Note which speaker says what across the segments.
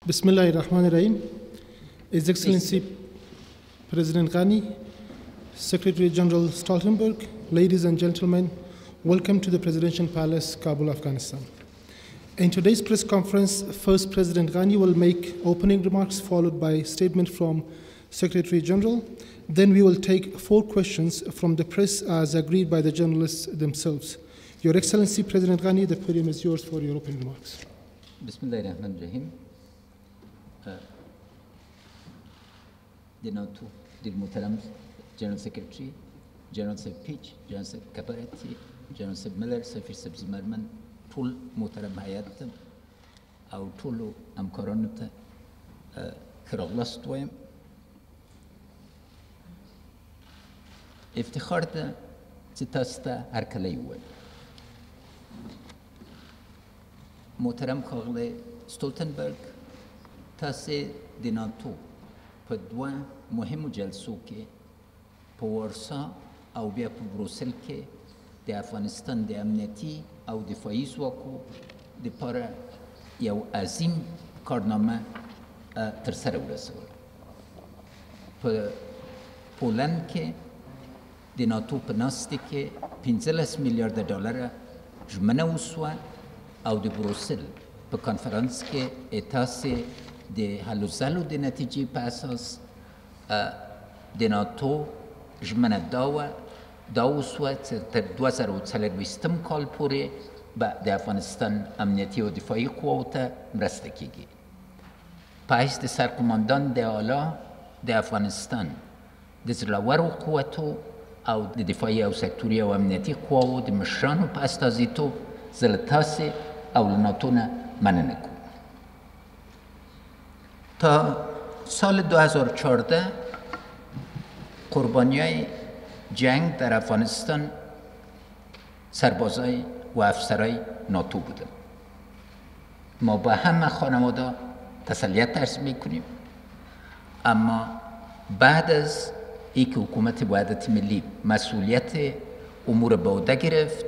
Speaker 1: Bismillahirrahmanirrahim. His Excellency President Ghani, Secretary General ستولتنبرگ, ladies and gentlemen, welcome to the Presidential Palace, Kabul, Afghanistan. In today's press conference, first President Ghani will make opening remarks followed by a statement from Secretary General. Then we will take 4 questions from the press as agreed by the journalists themselves. Your Excellency President Ghani, the podium is yours for your opening remarks.
Speaker 2: Bismillahirrahmanirrahim. The Natu, the Muhtaram General Secretary, General Seb Peach, General Seb Kabarati, General Seb Miller, Safir Seb Zimmerman, طول محترم حیات او طول همکاران ته خراغلاست ویم افتخار ده ستاستا هر کلی ویم محترم کاغل ستولتنبرگ تاسه دی ناتو په دوه مهمو جلسو کې په وارسا او بیا په بروسل کې د افغانستان د امنیتي او دفاعي ځواکو دپاره یو عظیم کارنامه ترسره ورسول. په پولند کې د ناتو په ناستې کې 15 میلیارد ډالره ژمنه وسوه او د بروسل په کنفرانس کې تاسې د هلو ځلو د نتیجې په اساس د ناتو ژمنه دا وسوه چې تر 2040 کال پورې به د افغانستان امنیتي او دفاعي قواو ته مرسته کیږي. په حیث د سرقماندان د اعلی د افغانستان د زړورو قوتو او د دفاعي او سکتوري او امنیتي قواو د مشرانو په استازیتوب زه له تاسې او له ناتو نه مننه کوم. تا سال 2014 قربانیای جنگ در افغانستان سربازای و افسرای ناتو بودن. ما با همه خانواده تسلیت عرض میکنیم، اما بعد از اینکه حکومت وحدت ملی مسئولیت امور به عهده گرفت،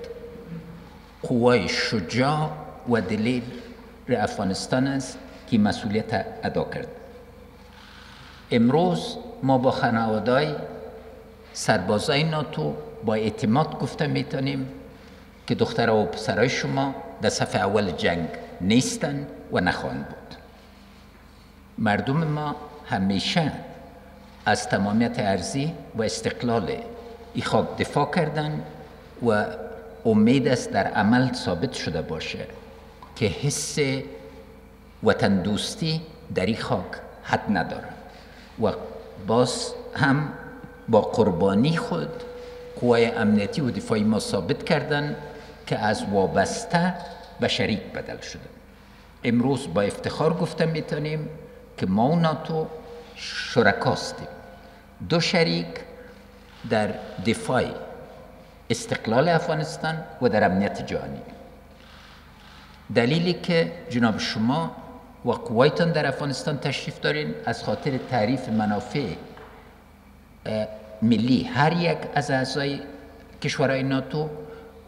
Speaker 2: قوای شجاع و دلیر افغانستان است که مسئولیت ادا کرد. امروز ما با خانواده‌های سربازای ناتو با اعتماد گفته میتونیم که دخترها و پسرای شما در صف اول جنگ نیستند و نخواهند بود. مردم ما همیشه از تمامیت ارضی و استقلال این خاک دفاع کردند و امید است در عمل ثابت شده باشه که حس وطن دوستی در این خاک حد نداره و باز هم با قربانی خود قوای امنیتی و دفاعی ما ثابت کردند که از وابسته به شریک بدل شده. امروز با افتخار گفته میتونیم که ما و ناتو شرکاستیم، 2 شریک در دفاع استقلال افغانستان و در امنیت جهانی. دلیلی که جناب شما و قوایتان در افغانستان تشریف دارین از خاطر تعریف منافع ملی هر یک از اعضای کشورهای ناتو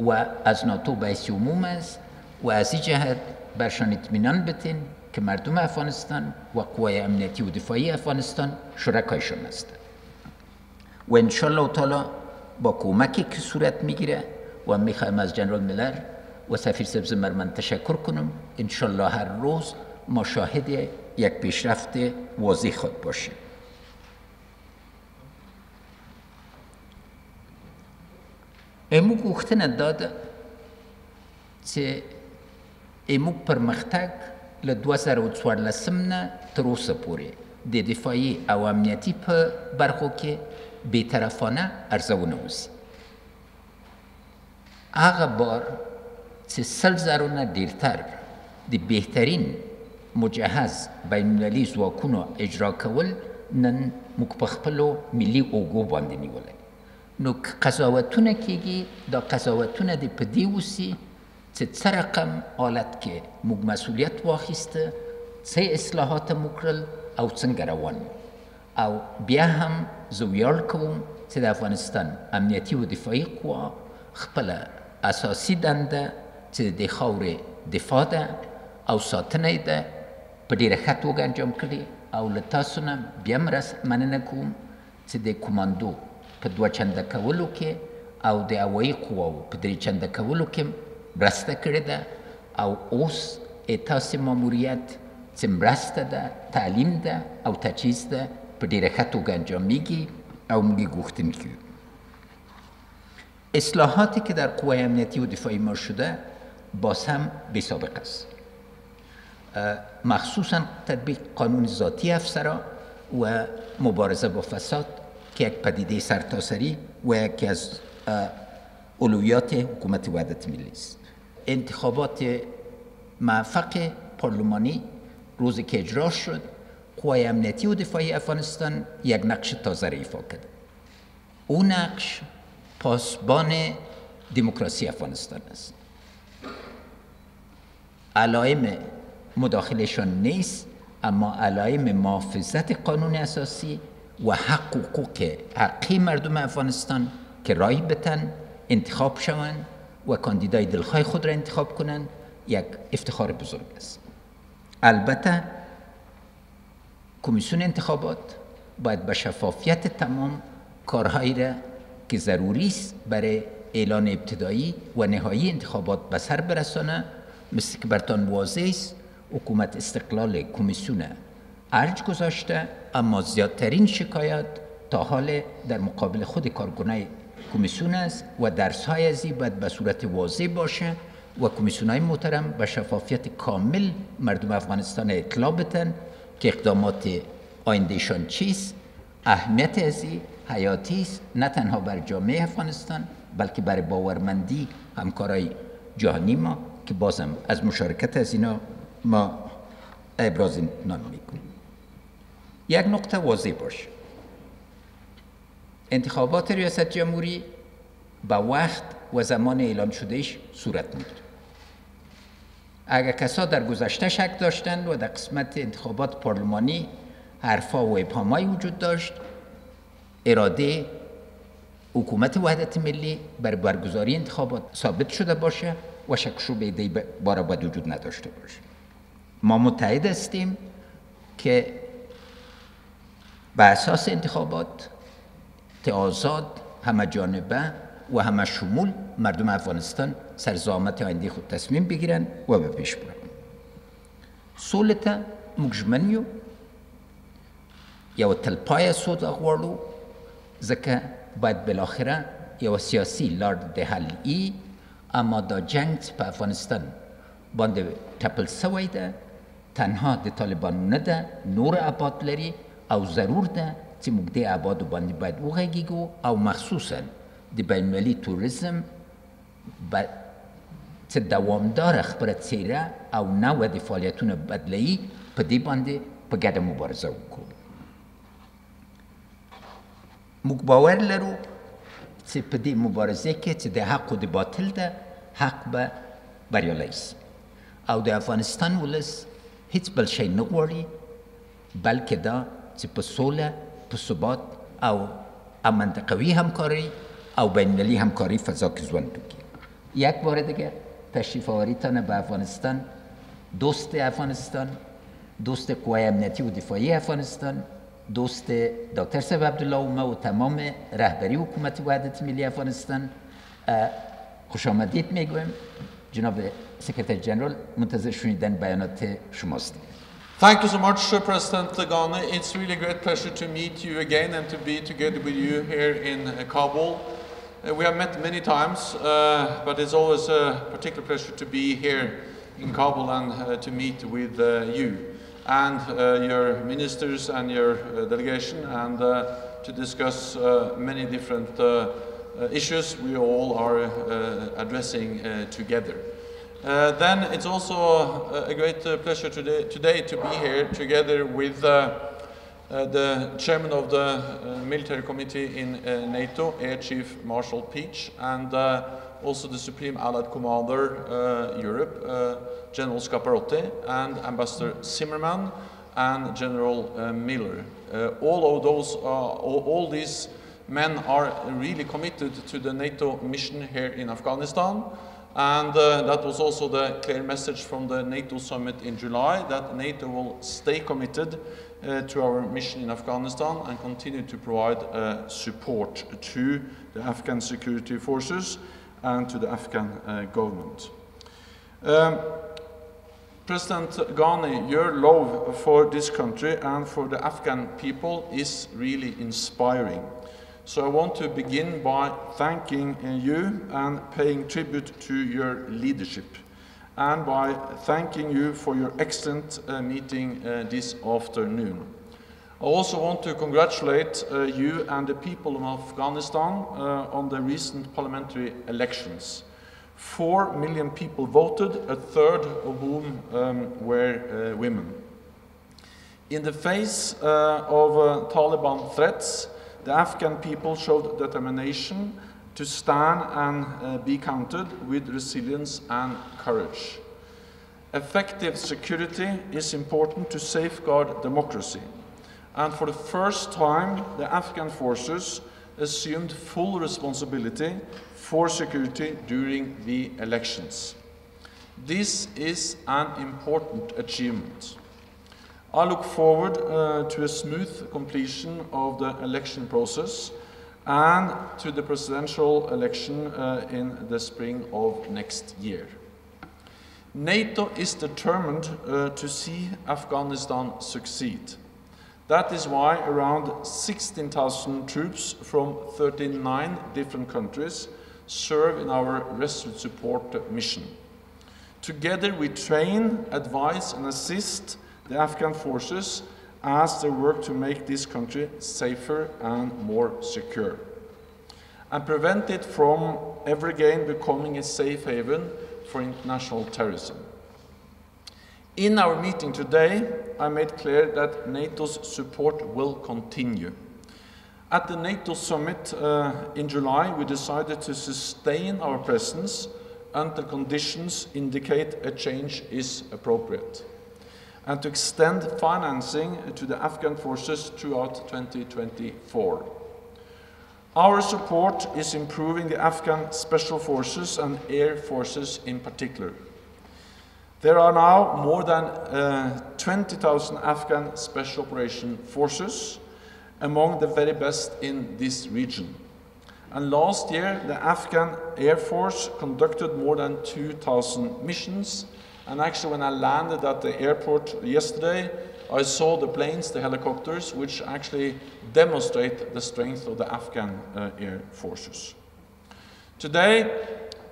Speaker 2: و از ناتو به حیث عموم است و از این جهت برشان اطمینان بدین که مردم افغانستان و قوای امنیتی و دفاعی افغانستان شرکایشان هستند و انشالله تعالی با کمکی که صورت میگیره و میخوایم از جنرال ملر و سفیر سب زمرمن تشکر کنم. انشالله هر روز ما شاهد یک پیشرفت واضح خود باشیم. امو گفتن داده چې امو پرمختګ له 2014 نه تر اوسه پورې د دفاعي او امنیتي په برخو کې بی‌طرفانه ارزونه وشي. هغه بار چې 100 زرونه ډیرتر د بهترین مجهز بین‌المللي ځواکونو اجرا کول نن موږ په خپلو ملي اوږو باندې نیولی. نو که قضاوتونه کیږي دا قضاوتونه د په دې وسي چې څه رقم حالت کې موږ مسئولیت واخیسته، څه اصلاحات مو کړل او څنګه روان او بیا هم زه ویاړ کوم چې د افغانستان امنیتي و دفاعي قوا خپله اساسي دنده چې د خاورې دفاع ده او ساتنه ده په ډېره ښه توګه انجام کړې او له تاسو نه بیا مننه کوم چې د کماندو په 2 چنده کولو کې او د هوایي قواو په 3 چنده کولو کې مرسته کړې ده او اوس تاسې ماموریت چې مرسته ده، تعلیم ده او تجهیز ده په ډېره ښه توګه انجامېږي او موږ یې غوښتونکي یو. اصلاحاتی که در قوای امنیتی و دفاعی ما شده باز هم بی سابقه است، مخصوصا تطبیق قانون ذاتی افسران و مبارزه با فساد که یک پدیده سرتاسری و یکی از اولویات حکومت وحدت ملی است. انتخابات موفق پارلمانی روزی که اجرا شد، قوای امنیتی و دفاعی افغانستان یک نقش تازه را ایفا کرد. اون نقش پاسبان دموکراسی افغانستان است. علائم مداخلشان نیست، اما علائم محافظت قانون اساسی و حق و حقوق حقی مردم افغانستان که رای بتن، انتخاب شوند و کاندیدای دلخواه خود را انتخاب کنند یک افتخار بزرگ است. البته کمیسیون انتخابات باید به شفافیت تمام کارهایی را که ضروری است برای اعلان ابتدایی و نهایی انتخابات به سر برسانه. مثل که برتان واضح است، حکومت استقلال کمیسیون ارج گذاشته، اما زیادترین شکایت تا حال در مقابل خود کارکنای کمیسیون است و درس‌های از این باید به صورت واضح باشه و کمیسیون‌های محترم به شفافیت کامل مردم افغانستان اطلاع بدن که اقدامات آیندهشان چیست. اهمیت از این حیاتی است، نه تنها بر جامعه افغانستان بلکه برای باورمندی همکارای جهانی ما که بازم از مشارکت از اینا ما ابراز امتنان میکنیم. یک نقطه واضح باشه، انتخابات ریاست جمهوری به وقت و زمان اعلام شدهش صورت میگیره. اگر کسا در گذشته شک داشتند و در قسمت انتخابات پارلمانی حرفا و ابهامایی وجود داشت، اراده حکومت وحدت ملی بر برگزاری انتخابات ثابت شده باشه و شک و شبهه در باره باید وجود نداشته باشه. ما متحد هستیم که به اساس انتخابات آزاد، همه جانبه و همه شمول مردم افغانستان سر زعامت آینده خود تصمیم بگیرن و به پیش برن. سولتا مجمنیو یو تلپای سود اغوارلو ځکه باید بالاخره یو سیاسی لار د حل ای، اما دا جنگ په افغانستان باندې ټپل سوی ده، تنها د طالبانو نه ده، نور ابعاد لري او ضرور ده چې موږ دې ابعادو باندې باید وغږیږو او مخصوصا د بین المللي توریزم چې دوامداره خپله څیره او نوع د فعالیتونه بدلوي، په دې باندې په ګډه مبارزه وکړو. موږ باور لرو چې په دې مبارزه کې چې د حق و د باطل ده، حق به بریالی شي او د افغانستان ولس هیڅ بل شی نه غواړي بلکې دا چې په سوله، په ثبات او منطقوي همکاری او بین المللی همکاری فضا کې ژوند وکړي. یک بار دیگه تشریف آوریتان به افغانستان، دوست افغانستان، دوست قوای امنیتی و دفاعی افغانستان، دوست دکتر صاحب عبدالله اومه و تمام رهبری حکومت وحدت ملی افغانستان خوش آمدید میگویم. جناب سکرتری جنرال، منتظر شنیدن بیانات شماست.
Speaker 3: Thank you so much, President Ghani. It's really a great pleasure to meet you again and to be together with you here in Kabul. We have met many times, but it's always a particular pleasure to be here in Kabul and to meet with you and your ministers and your delegation and to discuss many different issues we all are addressing together. Then it's also a great pleasure today to be here together with the chairman of the military committee in NATO, Air Chief Marshal Peach, and also the Supreme Allied Commander Europe, General Scaparotti, and Ambassador Zimmerman and General Miller. All these men are really committed to the NATO mission here in Afghanistan. And that was also the clear message from the NATO summit in July, that NATO will stay committed to our mission in Afghanistan and continue to provide support to the Afghan security forces and to the Afghan government. President Ghani, your love for this country and for the Afghan people is really inspiring. So I want to begin by thanking you and paying tribute to your leadership, and by thanking you for your excellent meeting this afternoon. I also want to congratulate you and the people of Afghanistan on the recent parliamentary elections. 4 million people voted, a third of whom were women. In the face of Taliban threats, the Afghan people showed determination to stand and be counted with resilience and courage. Effective security is important to safeguard democracy. And for the first time, the Afghan forces assumed full responsibility for security during the elections. This is an important achievement. I look forward to a smooth completion of the election process and to the presidential election in the spring of next year. NATO is determined to see Afghanistan succeed. That is why around 16,000 troops from 39 different countries serve in our resolute support mission. Together we train, advise and assist the Afghan forces as they work to make this country safer and more secure, and prevent it from ever again becoming a safe haven for international terrorism. In our meeting today, I made clear that NATO's support will continue. At the NATO summit in July, we decided to sustain our presence until conditions indicate a change is appropriate, and to extend financing to the Afghan forces throughout 2024. Our support is improving the Afghan special forces and air forces in particular. There are now more than 20,000 Afghan special operation forces, among the very best in this region. And last year, the Afghan Air Force conducted more than 2,000 missions. And actually, when I landed at the airport yesterday, I saw the planes, the helicopters, which actually demonstrate the strength of the Afghan Air Forces. Today,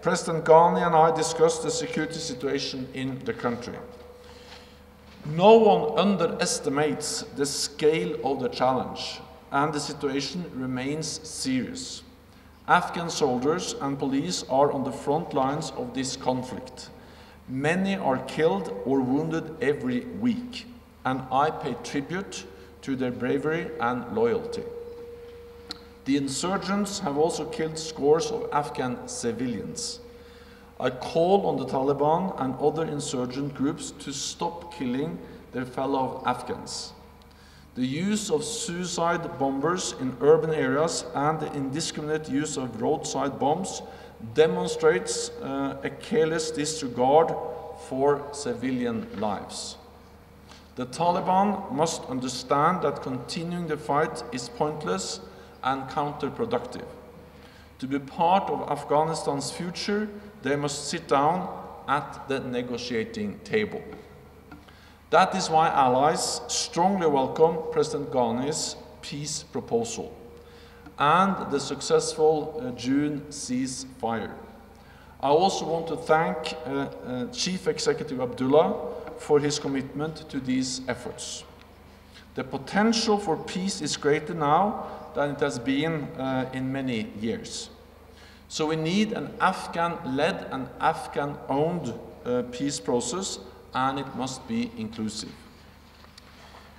Speaker 3: President Ghani and I discussed the security situation in the country. No one underestimates the scale of the challenge, and the situation remains serious. Afghan soldiers and police are on the front lines of this conflict. Many are killed or wounded every week, and I pay tribute to their bravery and loyalty. The insurgents have also killed scores of Afghan civilians. I call on the Taliban and other insurgent groups to stop killing their fellow Afghans. The use of suicide bombers in urban areas and the indiscriminate use of roadside bombs demonstrates a careless disregard for civilian lives. The Taliban must understand that continuing the fight is pointless and counterproductive. To be part of Afghanistan's future, they must sit down at the negotiating table. That is why allies strongly welcome President Ghani's peace proposal and the successful June ceasefire. I also want to thank Chief Executive Abdullah for his commitment to these efforts. The potential for peace is greater now than it has been in many years. So we need an Afghan-led and Afghan-owned peace process, and it must be inclusive.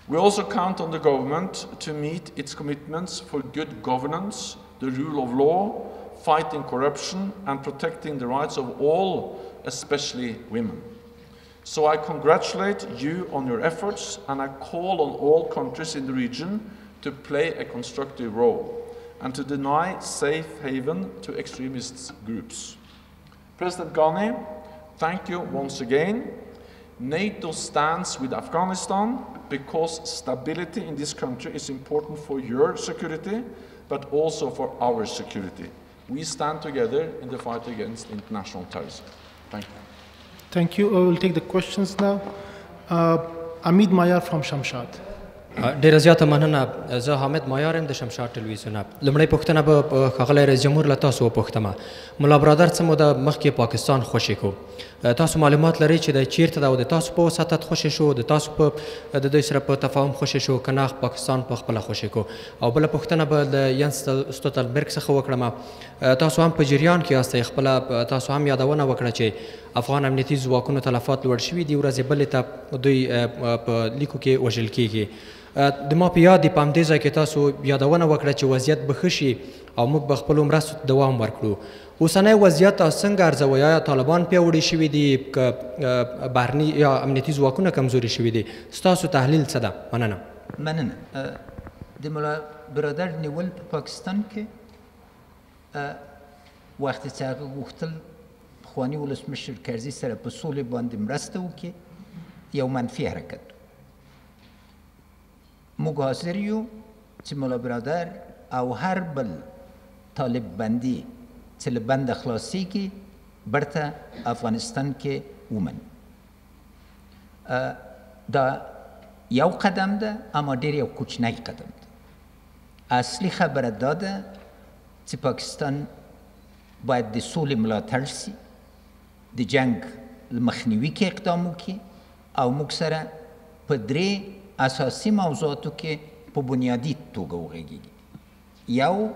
Speaker 3: We also count on the government to meet its commitments for good governance, the rule of law, fighting corruption, and protecting the rights of all, especially women. So I congratulate you on your efforts, and I call on all countries in the region to play a constructive role and to deny safe haven to extremist groups. President Ghani, thank you once again. NATO stands with Afghanistan because stability in this country is important for your security, but also for our security. We stand together in the fight against international terrorism. Thank you.
Speaker 1: Thank you. I will take the questions now. Amid Mayar from Shamshad.
Speaker 4: ډیره زیاته مننه. زه حامد مایار یم د شمشاد ټلویزیون. لومړی پوښتنه به ښاغلی رئیس جمهور له تاسو وپوښتمه. ملا برادر څه موده مخکې پاکستان خوشې کو. تاسو معلومات لرئ چې د چیرته ده او د تاسو په وساطت خوشې شو، د تاسو په د دوی سره په تفاهم خوشې شو که نه پاکستان په خپله خوشې کو. او بله پوښتنه به د ستولتنبرگ څخه وکړم. تاسو هم په جریان کې یاستئ، خپله تاسو هم یادونه وکړه چې افغان امنیتي ځواکونو تلفات لوړ شوي دي، ورځې بلې ته دوی په لیکو کې وژل کېږي. د ما په یاد دي په همدې ځای کې تاسو یادونه وکړه چې وضعیت به ښه شي او موږ به خپلو مرستو ته دوام ورکړو. اوسنی وضعیت تاسو څنګه ارزوئ؟ آیا طالبان پیاوړي شوي دي که بهرني یا امنیتي ځواکونه کمزوري شوي دي؟ ستاسو تحلیل څه ده؟ مننه.
Speaker 2: مننه. د ملا برادر نیول په پاکستان کې وخت چې هغه غوښتل پخواني ولسمشر کرزي سره په سولې باندې مرسته وکړي، یو منفي حرکت. موږ حاضر یو چې ملا برادر او هر بل طالب بندي چې له بنده خلاصېږي برته افغانستان کې ومني. دا یو قدم ده، اما ډېر یو کوچنی قدم ده. اصلي خبره دا ده چې پاکستان باید د سولې ملاتړ سي، د جنگ مخنیوي کې اقدام وکړي او موږ سره په درې اساسي موضوعاتو کې په بنیادي توګه وغږیږي. یو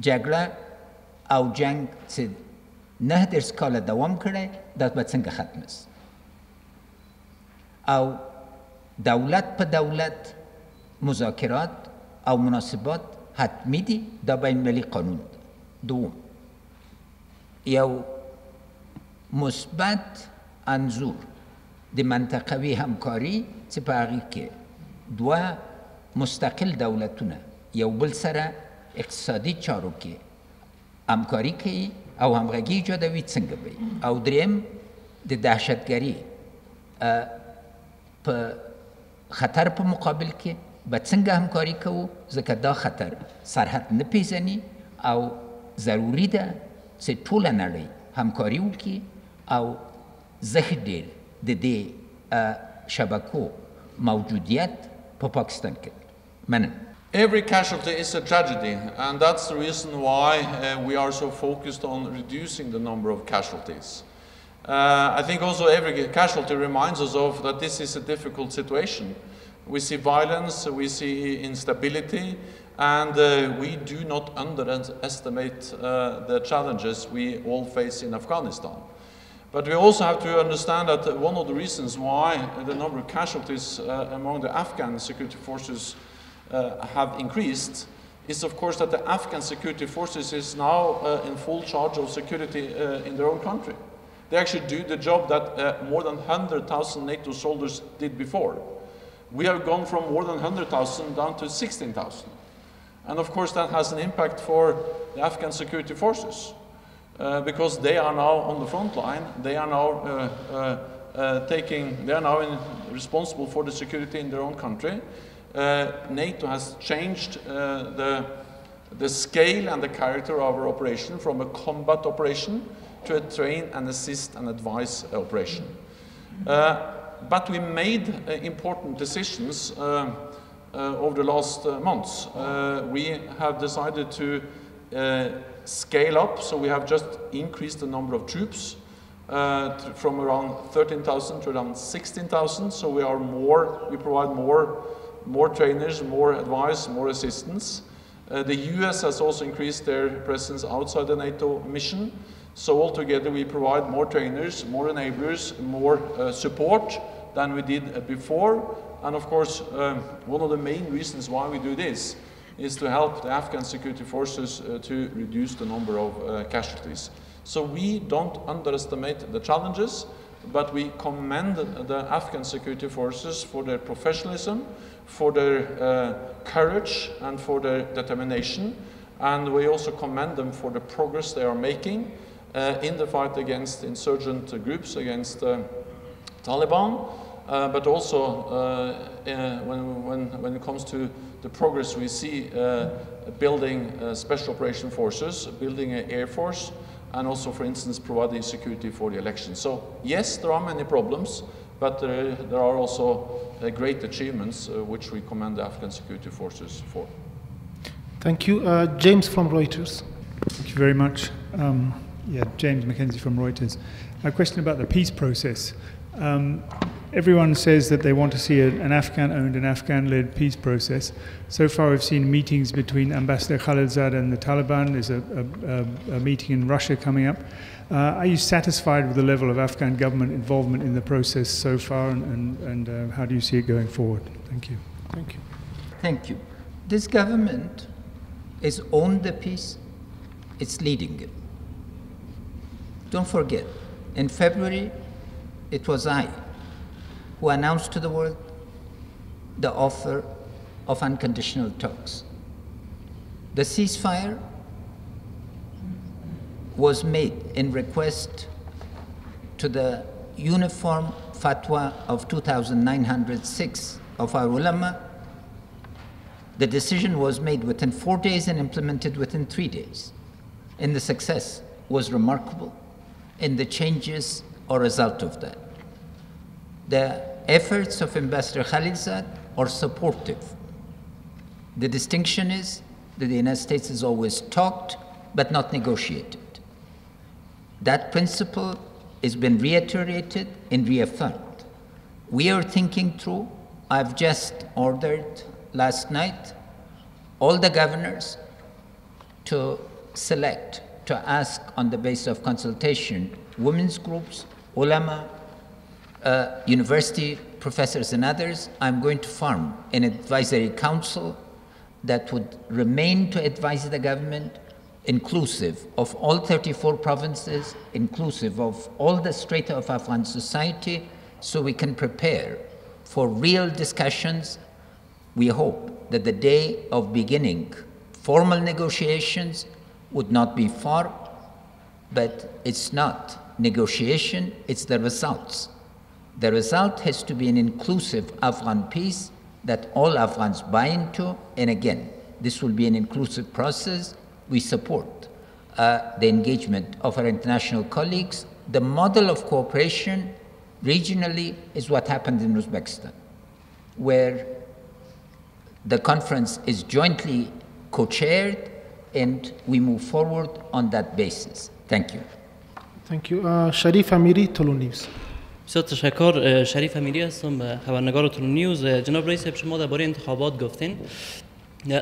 Speaker 2: جګړه او جنگ چې 9 کاله دوام کړی دا به څنګه ختم سي، او دولت په دولت مذاکرات او مناسبات حتمی دي، دا بین المللي قانون ده. دوم یو مثبت انظور د منطقوي همکاري چې په هغې کې دوه مستقل دولتونه یو بل سره اقتصادي چارو کې همکاري کوي او همغږي ایجادوي څنګه به وي. او دریم د دهشتګري په خطر په مقابل کې به څنګه همکاري کوو، ځکه دا خطر سرحد نه پیژني او ضروري ده چې ټوله نړۍ همکاري وکړي او زه ډېر د دې شبکو موجودیت په پاکستان کې. مننه.
Speaker 3: Every casualty is a tragedy, and that's the reason why we are so focused on reducing the number of casualties. I think also every casualty reminds us of that this is a difficult situation. We see violence, we see instability, and we do not underestimate the challenges we all face in Afghanistan. But we also have to understand that one of the reasons why the number of casualties among the Afghan security forces have increased is, of course, that the Afghan security forces is now in full charge of security in their own country. They actually do the job that more than 100,000 NATO soldiers did before. We have gone from more than 100,000 down to 16,000. And of course that has an impact for the Afghan security forces because they are now on the front line. They are now responsible for the security in their own country. NATO has changed the scale and the character of our operation from a combat operation to a train and assist and advise operation. But we made important decisions over the last months. We have decided to scale up, so we have just increased the number of troops from around 13,000 to around 16,000. So we provide more trainers, more advice, more assistance. The US has also increased their presence outside the NATO mission. So altogether we provide more trainers, more enablers, more support than we did before. And of course, one of the main reasons why we do this is to help the Afghan security forces to reduce the number of casualties. So we don't underestimate the challenges, but we commend the Afghan security forces for their professionalism, for their courage, and for their determination. and we also commend them for the progress they are making in the fight against insurgent groups, against Taliban, but also when it comes to the progress we see building special operation forces, building an air force, and also, for instance, providing security for the elections. So yes, there are many problems, but there are also great achievements which we commend the Afghan security forces for.
Speaker 1: Thank you. James from Reuters.
Speaker 5: Thank you very much. James Mackenzie from Reuters. A question about the peace process. Everyone says that they want to see an Afghan-owned and Afghan-led peace process. So far we've seen meetings between Ambassador Khalilzad and the Taliban. There's a meeting in Russia coming up. Are you satisfied with the level of Afghan government involvement in the process so far, and how do you see it going forward? Thank you.
Speaker 1: Thank you.
Speaker 2: Thank you. This government is on the peace, it's leading it. Don't forget, in February, it was I who announced to the world the offer of unconditional talks. The ceasefire was made in request to the uniform fatwa of 2906 of our ulama. The decision was made within 4 days and implemented within 3 days. And the success was remarkable, and the changes are a result of that. The efforts of Ambassador Khalilzad are supportive. The distinction is that the United States has always talked but not negotiated. That principle has been reiterated and reaffirmed. We are thinking through. I've just ordered last night all the governors to select, to ask on the basis of consultation, women's groups, ulama, university professors and others. I'm going to form an advisory council that would remain to advise the government, inclusive of all 34 provinces, inclusive of all the strata of Afghan society, so we can prepare for real discussions. We hope that the day of beginning formal negotiations would not be far, but it's not negotiation, it's the results. The result has to be an inclusive Afghan peace that all Afghans buy into, and again, this will be an inclusive process. We support the engagement of our international colleagues. The model of cooperation regionally is what happened in Uzbekistan, where the conference is jointly co-chaired, and we move forward on that basis. Thank you.
Speaker 1: Thank you. Sharif Amiri, Tolo News.
Speaker 6: بسیار تشکر. شریف امیری هستم، خبرنگار تولو نیوز. جناب رئیس، شما درباره انتخابات گفتین.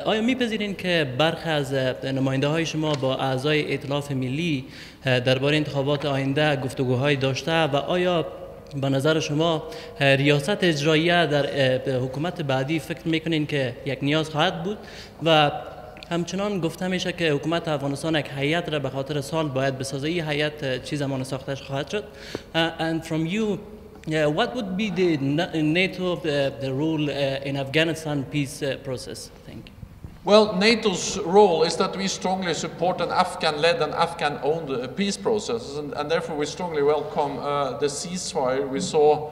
Speaker 6: آیا میپذیرین که برخی از نماینده های شما با اعضای ائتلاف ملی درباره انتخابات آینده گفتگوهایی داشته و آیا به نظر شما ریاست اجراییه در حکومت بعدی فکر میکنین که یک نیاز خواهد بود؟ و همچنان گفته میشه که حکومت افغانستان یک هیئت را به خاطر سال باید بسازه. این هیئت چی زمان ساختش خواهد شد؟ And from you, what would be the NATO the role in Afghanistan peace process? Thank you.
Speaker 3: Well, NATO's role is that we strongly support an Afghan-led and Afghan-owned peace process, and therefore we strongly welcome the ceasefire we saw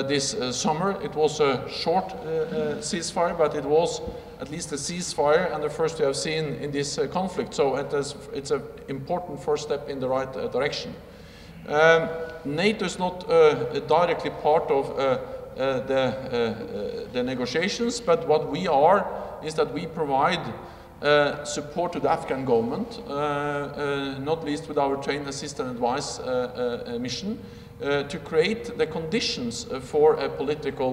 Speaker 3: this summer. It was a short ceasefire, but it was at least a ceasefire and the first we have seen in this conflict. So it's an important first step in the right direction. NATO is not directly part of the negotiations, but what we are is that we provide support to the Afghan government, not least with our train assist and advice mission, to create the conditions for a political,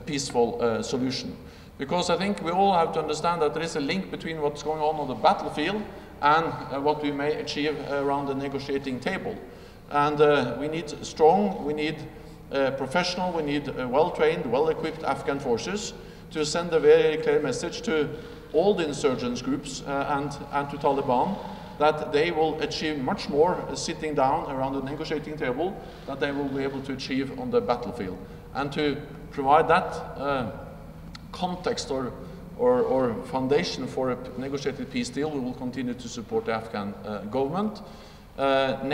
Speaker 3: peaceful solution. Because I think we all have to understand that there is a link between what's going on the battlefield and what we may achieve around the negotiating table. And we need strong, we need professional, we need well-trained, well-equipped Afghan forces to send a very clear message to all the insurgents groups and to Taliban that they will achieve much more sitting down around the negotiating table that they will be able to achieve on the battlefield. And to provide that context or or foundation for a negotiated peace deal, we will continue to support the Afghan government.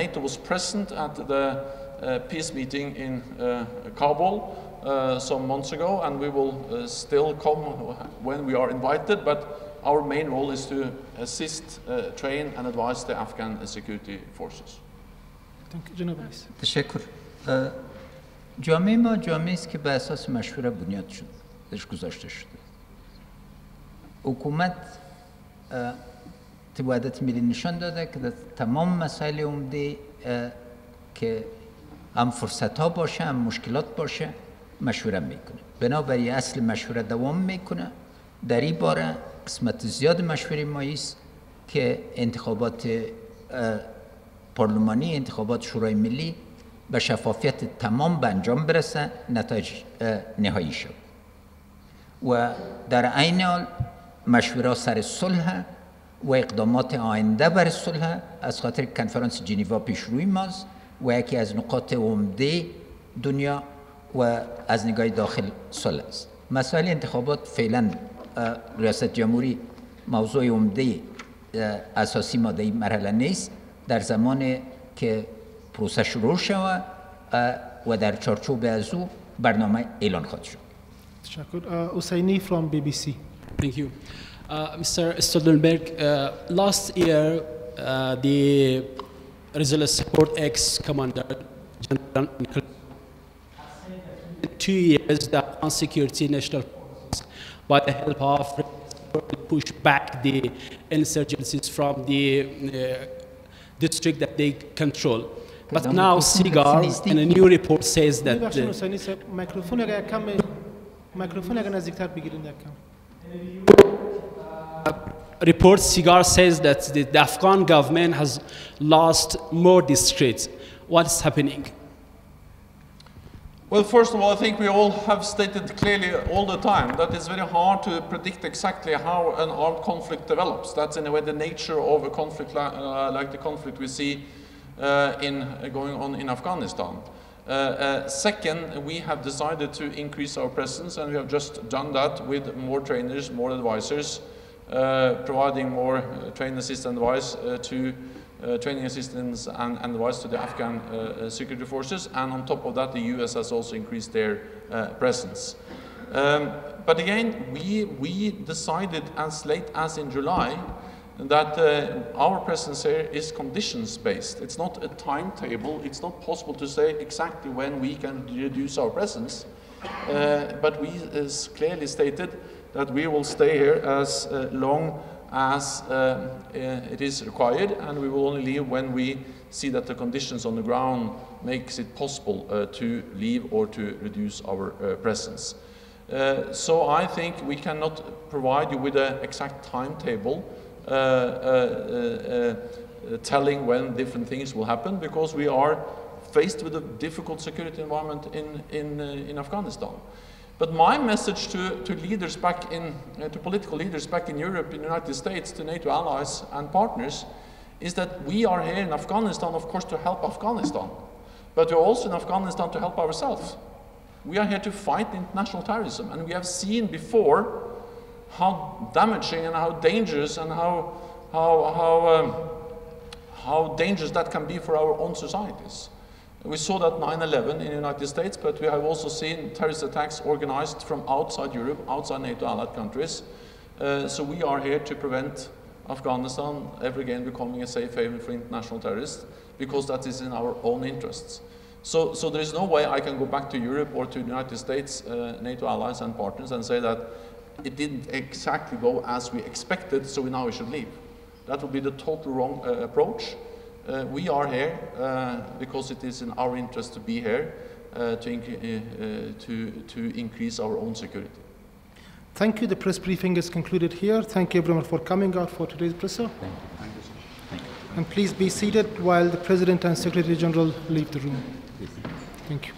Speaker 3: NATO was present at the peace meeting in Kabul some months ago, and we will still come when we are invited, but our main role is to assist, train and advise the Afghan security forces.
Speaker 1: Thank you, جناب رئیس.
Speaker 2: تشکر. جامعه ما جامعه است که به اساس مشوره بنیاد شد، درش گذاشته شده. حکومت طب وحدت ملی نشان داده که در تمام مسائل عمده که هم فرصت ها باشه هم مشکلات باشه مشوره میکنه. بنابراین اصل مشوره دوام میکنه. در این باره قسمت زیاد مشوره ما است که انتخابات پارلمانی، انتخابات شورای ملی به شفافیت تمام به انجام برسه، نتایج نهایی شد. و در عین حال مشوره سر صلح و اقدامات آینده بر صلح از خاطر کنفرانس جنیوا پیش روی ماست و یکی از نقاط عمده دنیا و از نگاه داخل صلح است. مسائل انتخابات فعلا ریاست جمهوری موضوع عمده اساسی ما در این مرحله نیست. در زمان که پروسه شروع شود و در چارچوب از او برنامه اعلان خواهد شد.
Speaker 1: تشکر. حسینی from BBC.
Speaker 7: Thank you. Mr. ستولتنبرگ, last year the Resilience Support ex-commander, General, 2 years the Afghan security national forces, by the help of push back the insurgencies from the district that they control. But now Sigar in a new report says that report Sigar says that the Afghan government has lost more districts. What's happening?
Speaker 3: Well, first of all, I think we all have stated clearly all the time that it's very hard to predict exactly how an armed conflict develops. That's in a way the nature of a conflict like the conflict we see going on in Afghanistan. Second, we have decided to increase our presence, and we have just done that with more trainers, more advisors, providing more training assistance advice to training assistance and advice to the Afghan security forces, and on top of that the US has also increased their presence. But again, we decided as late as in July that our presence here is conditions based. It's not a timetable, it's not possible to say exactly when we can reduce our presence, but we clearly stated that we will stay here as long as it is required, and we will only leave when we see that the conditions on the ground makes it possible to leave or to reduce our presence. So I think we cannot provide you with an exact timetable telling when different things will happen, because we are faced with a difficult security environment in Afghanistan. But my message to leaders back to political leaders back in Europe, in the United States, to NATO allies and partners, is that we are here in Afghanistan, of course, to help Afghanistan, but we're also in Afghanistan to help ourselves. We are here to fight international terrorism, and we have seen before how damaging and how dangerous and how dangerous that can be for our own societies. We saw that 9/11 in the United States, but we have also seen terrorist attacks organized from outside Europe, outside NATO allied countries. So we are here to prevent Afghanistan ever again becoming a safe haven for international terrorists, because that is in our own interests. So there is no way I can go back to Europe or to the United States, NATO allies and partners, and say that it didn't exactly go as we expected, so now we should leave. That would be the total wrong approach. We are here because it is in our interest to be here to increase our own security.
Speaker 1: Thank you. The press briefing is concluded here. Thank you everyone for coming out for today's presser.
Speaker 2: Thank you.
Speaker 1: And please be seated while the President and Secretary General leave the room. Thank you.